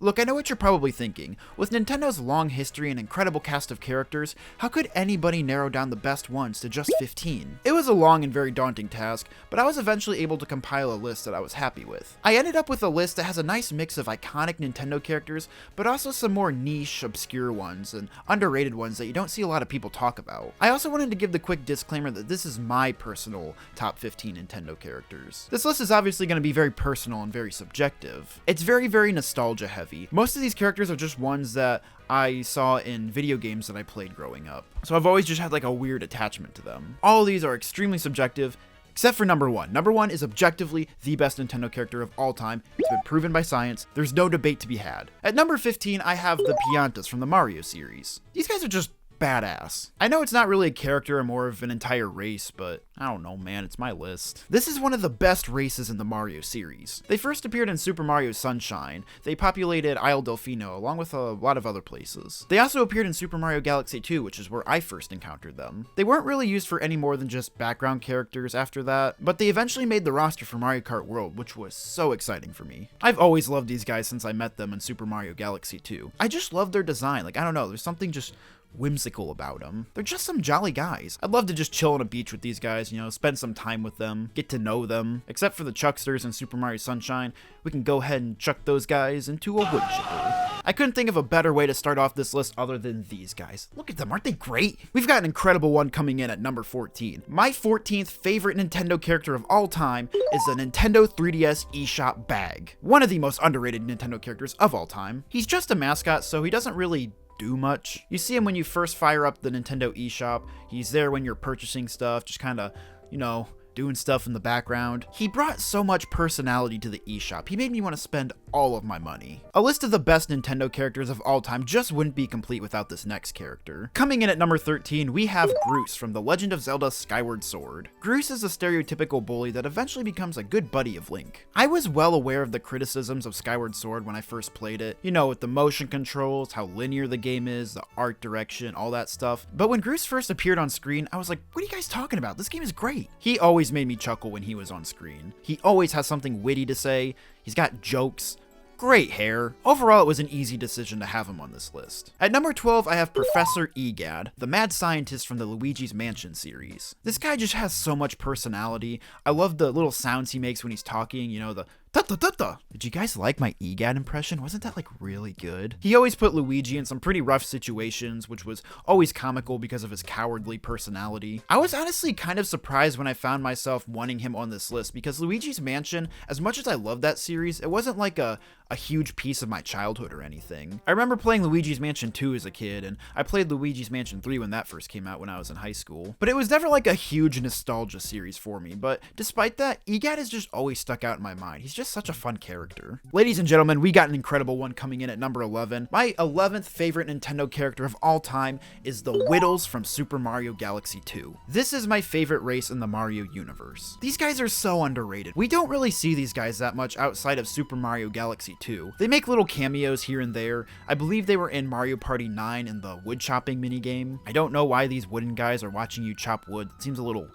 Look, I know what you're probably thinking. With Nintendo's long history and incredible cast of characters, how could anybody narrow down the best ones to just 15? It was a long and very daunting task, but I was eventually able to compile a list that I was happy with. I ended up with a list that has a nice mix of iconic Nintendo characters, but also some more niche, obscure ones and underrated ones that you don't see a lot of people talk about. I also wanted to give the quick disclaimer that this is my personal top 15 Nintendo characters. This list is obviously going to be very personal and very subjective. It's very, very nostalgia heavy. Most of these characters are just ones that I saw in video games that I played growing up. So I've always just had like a weird attachment to them. All of these are extremely subjective, except for number 1. Number 1 is objectively the best Nintendo character of all time. It's been proven by science. There's no debate to be had. At number 15, I have the Piantas from the Mario series. These guys are just badass. I know it's not really a character or more of an entire race, but I don't know, man, it's my list. This is one of the best races in the Mario series. They first appeared in Super Mario Sunshine. They populated Isle Delfino along with a lot of other places. They also appeared in Super Mario Galaxy 2, which is where I first encountered them. They weren't really used for any more than just background characters after that, but they eventually made the roster for Mario Kart World, which was so exciting for me. I've always loved these guys since I met them in Super Mario Galaxy 2. I just love their design. Like, I don't know, there's something just whimsical about them. They're just some jolly guys. I'd love to just chill on a beach with these guys, you know, spend some time with them, get to know them. Except for the Chucksters in Super Mario Sunshine, we can go ahead and chuck those guys into a wood chipper. I couldn't think of a better way to start off this list other than these guys. Look at them, aren't they great? We've got an incredible one coming in at number 14. My 14th favorite Nintendo character of all time is the Nintendo 3DS eShop bag. One of the most underrated Nintendo characters of all time. He's just a mascot, so he doesn't really do much. You see him when you first fire up the Nintendo eShop. He's there when you're purchasing stuff, just kind of, you know, doing stuff in the background. He brought so much personality to the eShop. He made me want to spend all of my money. A list of the best Nintendo characters of all time just wouldn't be complete without this next character. Coming in at number 13, we have Groose from The Legend of Zelda Skyward Sword. Groose is a stereotypical bully that eventually becomes a good buddy of Link. I was well aware of the criticisms of Skyward Sword when I first played it. You know, with the motion controls, how linear the game is, the art direction, all that stuff. But when Groose first appeared on screen, I was like, what are you guys talking about? This game is great. He always made me chuckle when he was on screen. He always has something witty to say. He's got jokes. Great hair. Overall, it was an easy decision to have him on this list. At number 12, I have Professor Gadd, the mad scientist from the Luigi's Mansion series. This guy just has so much personality. I love the little sounds he makes when he's talking, you know, the ta-ta-ta-ta. Did you guys like my Gadd impression? Wasn't that like really good? He always put Luigi in some pretty rough situations, which was always comical because of his cowardly personality. I was honestly kind of surprised when I found myself wanting him on this list because Luigi's Mansion, as much as I love that series, it wasn't like a huge piece of my childhood or anything. I remember playing Luigi's Mansion 2 as a kid, and I played Luigi's Mansion 3 when that first came out when I was in high school. But it was never like a huge nostalgia series for me, but despite that, Gadd has just always stuck out in my mind. He's just such a fun character. Ladies and gentlemen, we got an incredible one coming in at number 11. My 11th favorite Nintendo character of all time is the Whittles from Super Mario Galaxy 2. This is my favorite race in the Mario universe. These guys are so underrated. We don't really see these guys that much outside of Super Mario Galaxy 2. They make little cameos here and there. I believe they were in Mario Party 9 in the wood chopping minigame. I don't know why these wooden guys are watching you chop wood. It seems a little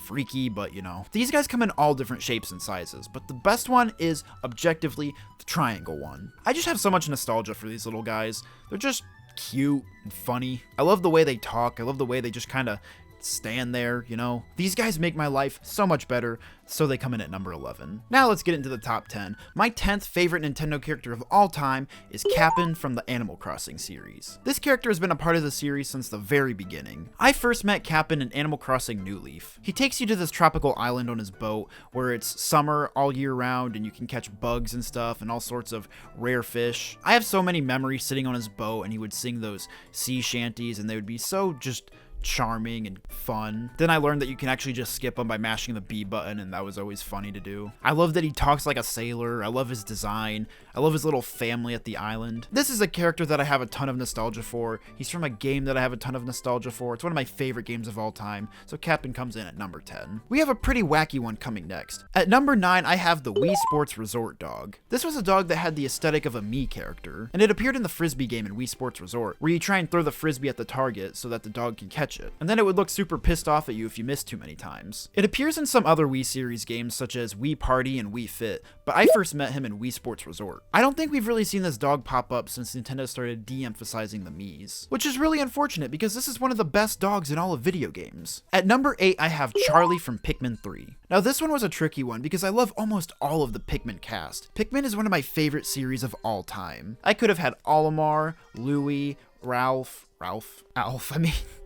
freaky, but you know. These guys come in all different shapes and sizes, but the best one is objectively the triangle one. I just have so much nostalgia for these little guys. They're just cute and funny. I love the way they talk. I love the way they just kind of stand there, you know. These guys make my life so much better, so they come in at number 11. Now let's get into the top 10. My 10th favorite Nintendo character of all time is Cap'n from the Animal Crossing series. This character has been a part of the series since the very beginning. I first met Cap'n in Animal Crossing New Leaf. He takes you to this tropical island on his boat where it's summer all year round and you can catch bugs and stuff and all sorts of rare fish. I have so many memories sitting on his boat and he would sing those sea shanties and they would be so just charming and fun. Then I learned that you can actually just skip them by mashing the B button, and that was always funny to do. I love that he talks like a sailor. I love his design. I love his little family at the island. This is a character that I have a ton of nostalgia for. He's from a game that I have a ton of nostalgia for. It's one of my favorite games of all time, so Cap'n comes in at number 10. We have a pretty wacky one coming next. At number 9, I have the Wii Sports Resort dog. This was a dog that had the aesthetic of a Mii character, and it appeared in the Frisbee game in Wii Sports Resort, where you try and throw the Frisbee at the target so that the dog can catch catch it, and then it would look super pissed off at you if you missed too many times. It appears in some other Wii series games such as Wii Party and Wii Fit, but I first met him in Wii Sports Resort. I don't think we've really seen this dog pop up since Nintendo started de-emphasizing the Miis, which is really unfortunate because this is one of the best dogs in all of video games. At number 8, I have Charlie from Pikmin 3. Now this one was a tricky one because I love almost all of the Pikmin cast. Pikmin is one of my favorite series of all time. I could have had Olimar, Louie, Alf,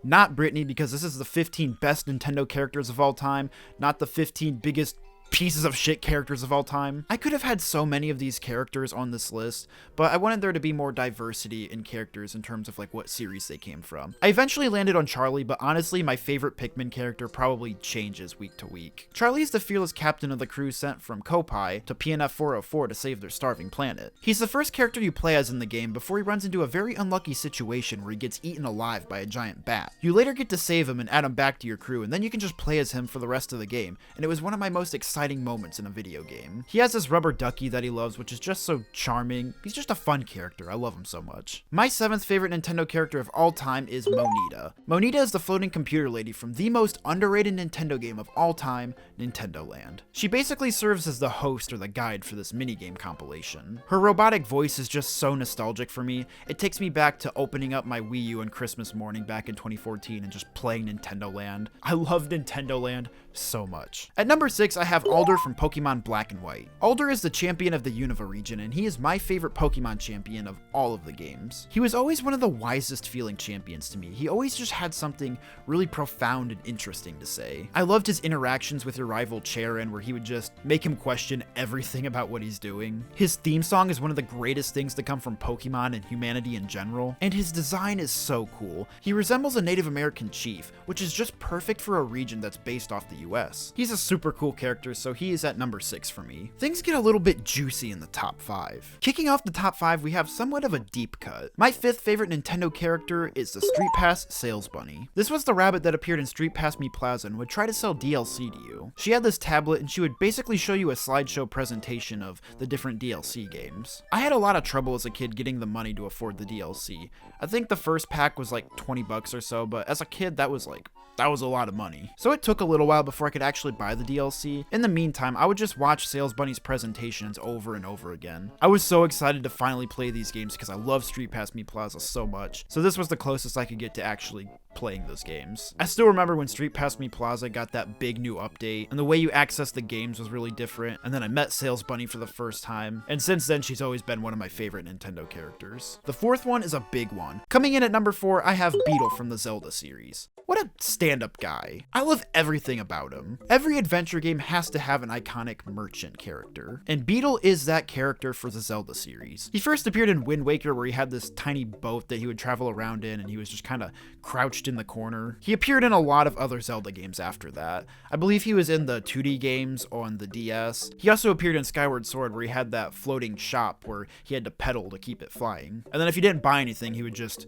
not Brittany, because this is the 15 best Nintendo characters of all time, not the 15 biggest pieces of shit characters of all time. I could have had so many of these characters on this list, but I wanted there to be more diversity in characters in terms of like what series they came from. I eventually landed on Charlie, but honestly my favorite Pikmin character probably changes week to week. Charlie is the fearless captain of the crew sent from Kopai to PNF 404 to save their starving planet. He's the first character you play as in the game before he runs into a very unlucky situation where he gets eaten alive by a giant bat. You later get to save him and add him back to your crew, and then you can just play as him for the rest of the game, and it was one of my most exciting moments in a video game. He has this rubber ducky that he loves, which is just so charming. He's just a fun character. I love him so much. My 7th favorite Nintendo character of all time is Monita. Monita is the floating computer lady from the most underrated Nintendo game of all time, Nintendo Land. She basically serves as the host or the guide for this minigame compilation. Her robotic voice is just so nostalgic for me. It takes me back to opening up my Wii U on Christmas morning back in 2014 and just playing Nintendo Land. I love Nintendo Land so much. At number 6, I have Alder from Pokemon Black and White. Alder is the champion of the Unova region, and he is my favorite Pokemon champion of all of the games. He was always one of the wisest feeling champions to me. He always just had something really profound and interesting to say. I loved his interactions with your rival Charon, where he would just make him question everything about what he's doing. His theme song is one of the greatest things to come from Pokemon and humanity in general, and his design is so cool. He resembles a Native American chief, which is just perfect for a region that's based off the US. He's a super cool character, so he is at number 6 for me. Things get a little bit juicy in the top 5. Kicking off the top 5, we have somewhat of a deep cut. My 5th favorite Nintendo character is the Streetpass Sales Bunny. This was the rabbit that appeared in Streetpass Meet Plaza and would try to sell DLC to you. She had this tablet and she would basically show you a slideshow presentation of the different DLC games. I had a lot of trouble as a kid getting the money to afford the DLC. I think the first pack was like 20 bucks or so, but as a kid that was a lot of money. So it took a little while before I could actually buy the DLC. In the meantime, I would just watch Sales Bunny's presentations over and over again. I was so excited to finally play these games because I love Streetpass Meet Plaza so much. So this was the closest I could get to actually playing those games. I still remember when Streetpass Meet Plaza got that big new update, and the way you access the games was really different, and then I met Sales Bunny for the first time, and since then she's always been one of my favorite Nintendo characters. The 4th one is a big one. Coming in at number 4, I have Beedle from the Zelda series. What a stand-up guy. I love everything about him. Every adventure game has to have an iconic merchant character, and Beedle is that character for the Zelda series. He first appeared in Wind Waker, where he had this tiny boat that he would travel around in, and he was just kind of crouched in the corner. He appeared in a lot of other Zelda games after that. I believe he was in the 2D games on the DS. He also appeared in Skyward Sword, where he had that floating shop where he had to pedal to keep it flying. And then if you didn't buy anything, he would just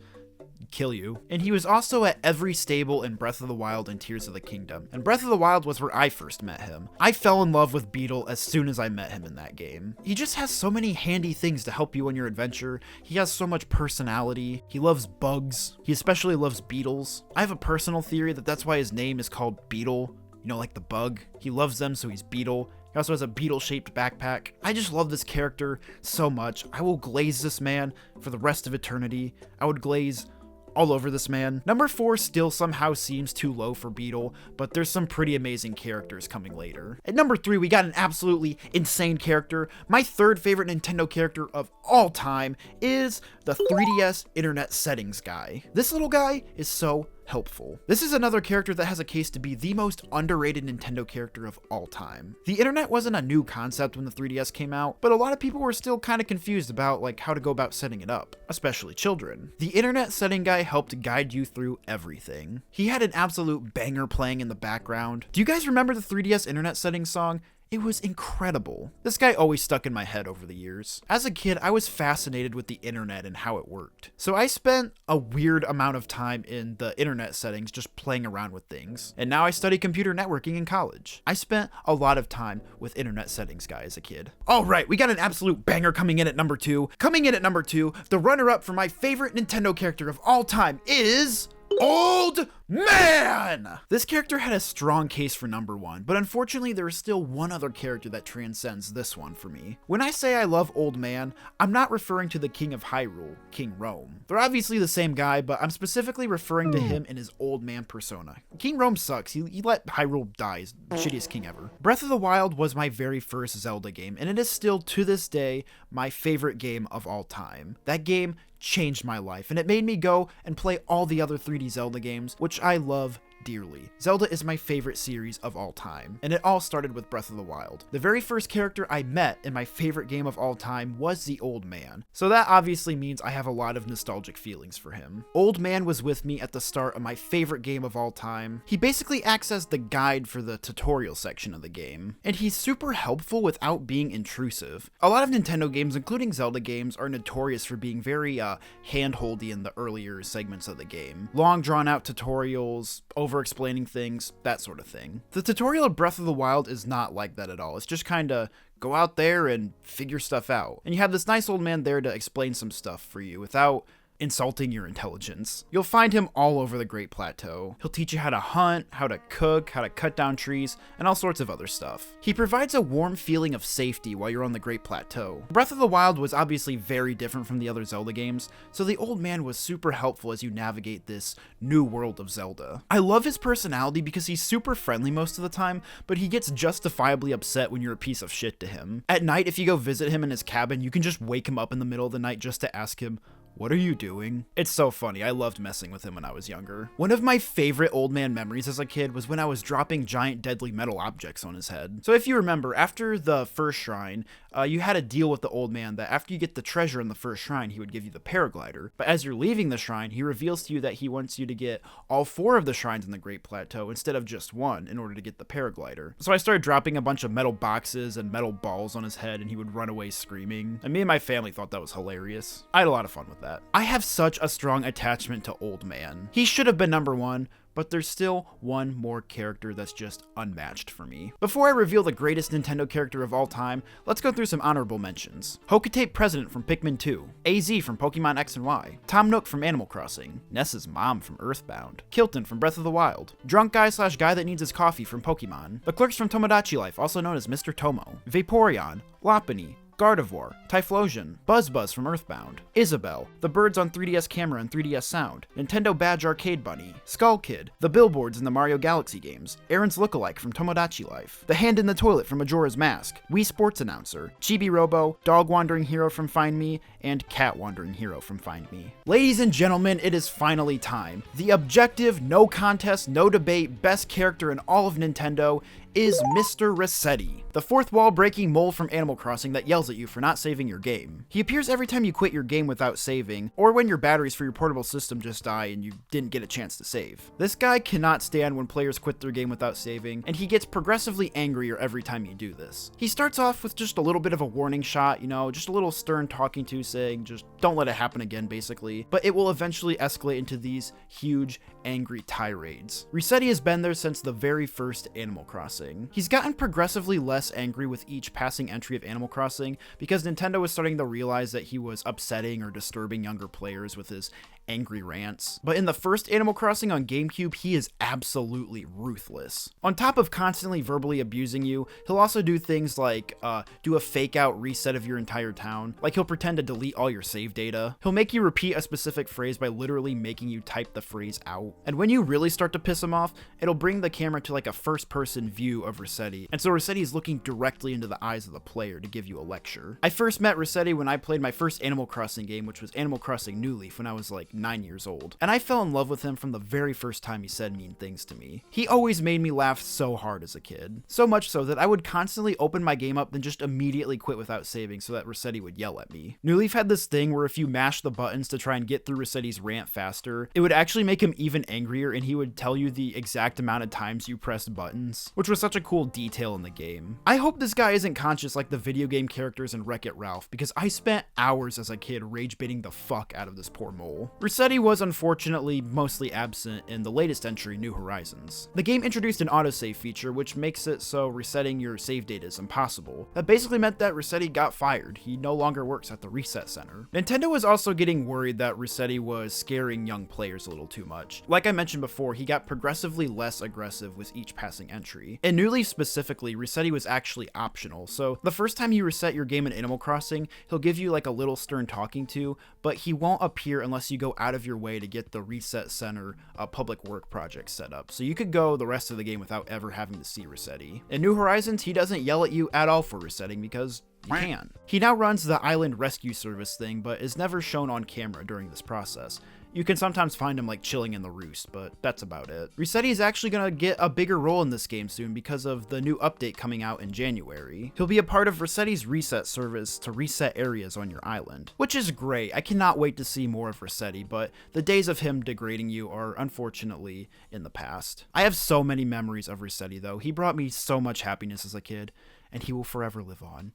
kill you. And he was also at every stable in Breath of the Wild and Tears of the Kingdom. And Breath of the Wild was where I first met him. I fell in love with Beedle as soon as I met him in that game. He just has so many handy things to help you on your adventure. He has so much personality. He loves bugs. He especially loves beetles. I have a personal theory that that's why his name is called Beedle. You know, like the bug. He loves them, so he's Beedle. He also has a beetle-shaped backpack. I just love this character so much. I will glaze this man for the rest of eternity. I would glaze all over this man. Number 4 still somehow seems too low for Beedle, but there's some pretty amazing characters coming later. At number 3, we got an absolutely insane character. My 3rd favorite Nintendo character of all time is the 3DS internet settings guy. This little guy is so helpful. This is another character that has a case to be the most underrated Nintendo character of all time. The internet wasn't a new concept when the 3DS came out, but a lot of people were still kind of confused about like how to go about setting it up, especially children. The internet setting guy helped guide you through everything. He had an absolute banger playing in the background. Do you guys remember the 3DS internet settings song? It was incredible. This guy always stuck in my head over the years. As a kid, I was fascinated with the internet and how it worked. So I spent a weird amount of time in the internet settings just playing around with things. And now I study computer networking in college. I spent a lot of time with internet settings guy as a kid. All right, we got an absolute banger coming in at number 2. Coming in at number 2, the runner-up for my favorite Nintendo character of all time is Old Man! This character had a strong case for number one, but unfortunately there is still one other character that transcends this one for me. When I say I love Old Man, I'm not referring to the King of Hyrule, King Rome. They're obviously the same guy, but I'm specifically referring to him in his old man persona. King Rome sucks. He let Hyrule die. He's the shittiest king ever. Breath of the Wild was my very first Zelda game, and it is still, to this day, my favorite game of all time. That game changed my life, and it made me go and play all the other 3D Zelda games, which I love dearly. Zelda is my favorite series of all time, and it all started with Breath of the Wild. The very first character I met in my favorite game of all time was the Old Man, so that obviously means I have a lot of nostalgic feelings for him. Old Man was with me at the start of my favorite game of all time. He basically acts as the guide for the tutorial section of the game, and he's super helpful without being intrusive. A lot of Nintendo games, including Zelda games, are notorious for being very hand-holdy in the earlier segments of the game. Long drawn-out tutorials, over-explaining things, that sort of thing. The tutorial of Breath of the Wild is not like that at all. It's just kinda go out there and figure stuff out. And you have this nice old man there to explain some stuff for you without insulting your intelligence. You'll find him all over the Great Plateau. He'll teach you how to hunt, how to cook, how to cut down trees, and all sorts of other stuff. He provides a warm feeling of safety while you're on the Great Plateau. Breath of the Wild was obviously very different from the other Zelda games, so the Old Man was super helpful as you navigate this new world of Zelda. I love his personality because he's super friendly most of the time, but he gets justifiably upset when you're a piece of shit to him. At night, if you go visit him in his cabin, you can just wake him up in the middle of the night just to ask him, "What are you doing?" It's so funny. I loved messing with him when I was younger. One of my favorite Old Man memories as a kid was when I was dropping giant deadly metal objects on his head. So if you remember, after the first shrine, you had a deal with the Old Man that after you get the treasure in the first shrine, he would give you the paraglider. But as you're leaving the shrine, he reveals to you that he wants you to get all 4 of the shrines in the Great Plateau instead of just one in order to get the paraglider. So I started dropping a bunch of metal boxes and metal balls on his head, and he would run away screaming. And me and my family thought that was hilarious. I had a lot of fun with that. I have such a strong attachment to Old Man. He should have been number one, but there's still one more character that's just unmatched for me. Before I reveal the greatest Nintendo character of all time, let's go through some honorable mentions. Hocotape President from Pikmin 2, AZ from Pokemon X and Y, Tom Nook from Animal Crossing, Ness's mom from Earthbound, Kilton from Breath of the Wild, Drunk Guy / Guy That Needs His Coffee from Pokemon, the clerks from Tomodachi Life, also known as Mr. Tomo, Vaporeon, Lopunny, Gardevoir, Typhlosion, Buzz from Earthbound, Isabelle, the birds on 3DS camera and 3DS sound, Nintendo Badge Arcade Bunny, Skull Kid, the billboards in the Mario Galaxy games, Aaron's lookalike from Tomodachi Life, the hand in the toilet from Majora's Mask, Wii Sports Announcer, Chibi Robo, Dog Wandering Hero from Find Me, and Cat Wandering Hero from Find Me. Ladies and gentlemen, it is finally time. The objective, no contest, no debate, best character in all of Nintendo is Mr. Resetti, the fourth wall breaking mole from Animal Crossing that yells at you for not saving your game. He appears every time you quit your game without saving, or when your batteries for your portable system just die and you didn't get a chance to save. This guy cannot stand when players quit their game without saving, and he gets progressively angrier every time you do this. He starts off with just a little bit of a warning shot, just a little stern talking to saying, just don't let it happen again, basically, but it will eventually escalate into these huge, angry tirades. Resetti has been there since the very first Animal Crossing. He's gotten progressively less angry with each passing entry of Animal Crossing because Nintendo was starting to realize that he was upsetting or disturbing younger players with his angry rants. But in the first Animal Crossing on GameCube, he is absolutely ruthless. On top of constantly verbally abusing you, he'll also do things like do a fake out reset of your entire town. Like he'll pretend to delete all your save data. He'll make you repeat a specific phrase by literally making you type the phrase out. And when you really start to piss him off, it'll bring the camera to like a first person view of Resetti. And so Resetti is looking directly into the eyes of the player to give you a lecture. I first met Resetti when I played my first Animal Crossing game, which was Animal Crossing New Leaf, when I was like 9 years old. And I fell in love with him from the very first time he said mean things to me. He always made me laugh so hard as a kid. So much so that I would constantly open my game up then just immediately quit without saving so that Resetti would yell at me. New Leaf had this thing where if you mashed the buttons to try and get through Resetti's rant faster, it would actually make him even angrier and he would tell you the exact amount of times you pressed buttons, which was such a cool detail in the game. I hope this guy isn't conscious like the video game characters in Wreck-It Ralph, because I spent hours as a kid rage baiting the fuck out of this poor mole. Resetti was unfortunately mostly absent in the latest entry, New Horizons. The game introduced an autosave feature which makes it so resetting your save data is impossible. That basically meant that Resetti got fired. He no longer works at the Reset Center. Nintendo was also getting worried that Resetti was scaring young players a little too much. Like I mentioned before, he got progressively less aggressive with each passing entry. In New Leaf specifically, Resetti was actually optional, so the first time you reset your game in Animal Crossing, he'll give you like a little stern talking to, but he won't appear unless you go out of your way to get the Reset Center public work project set up, so you could go the rest of the game without ever having to see Resetti. In New Horizons, he doesn't yell at you at all for resetting because you can. He now runs the Island Rescue Service thing, but is never shown on camera during this process. You can sometimes find him like chilling in the roost, but that's about it. Resetti is actually gonna get a bigger role in this game soon because of the new update coming out in January. He'll be a part of Resetti's reset service to reset areas on your island, which is great. I cannot wait to see more of Resetti, but the days of him degrading you are unfortunately in the past. I have so many memories of Resetti though. He brought me so much happiness as a kid, and he will forever live on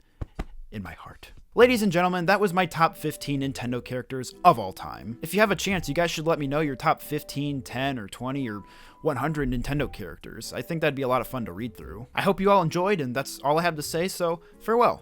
in my heart. Ladies and gentlemen, that was my top 15 Nintendo characters of all time. If you have a chance, you guys should let me know your top 15, 10, or 20, or 100 Nintendo characters. I think that'd be a lot of fun to read through. I hope you all enjoyed, and that's all I have to say, so farewell.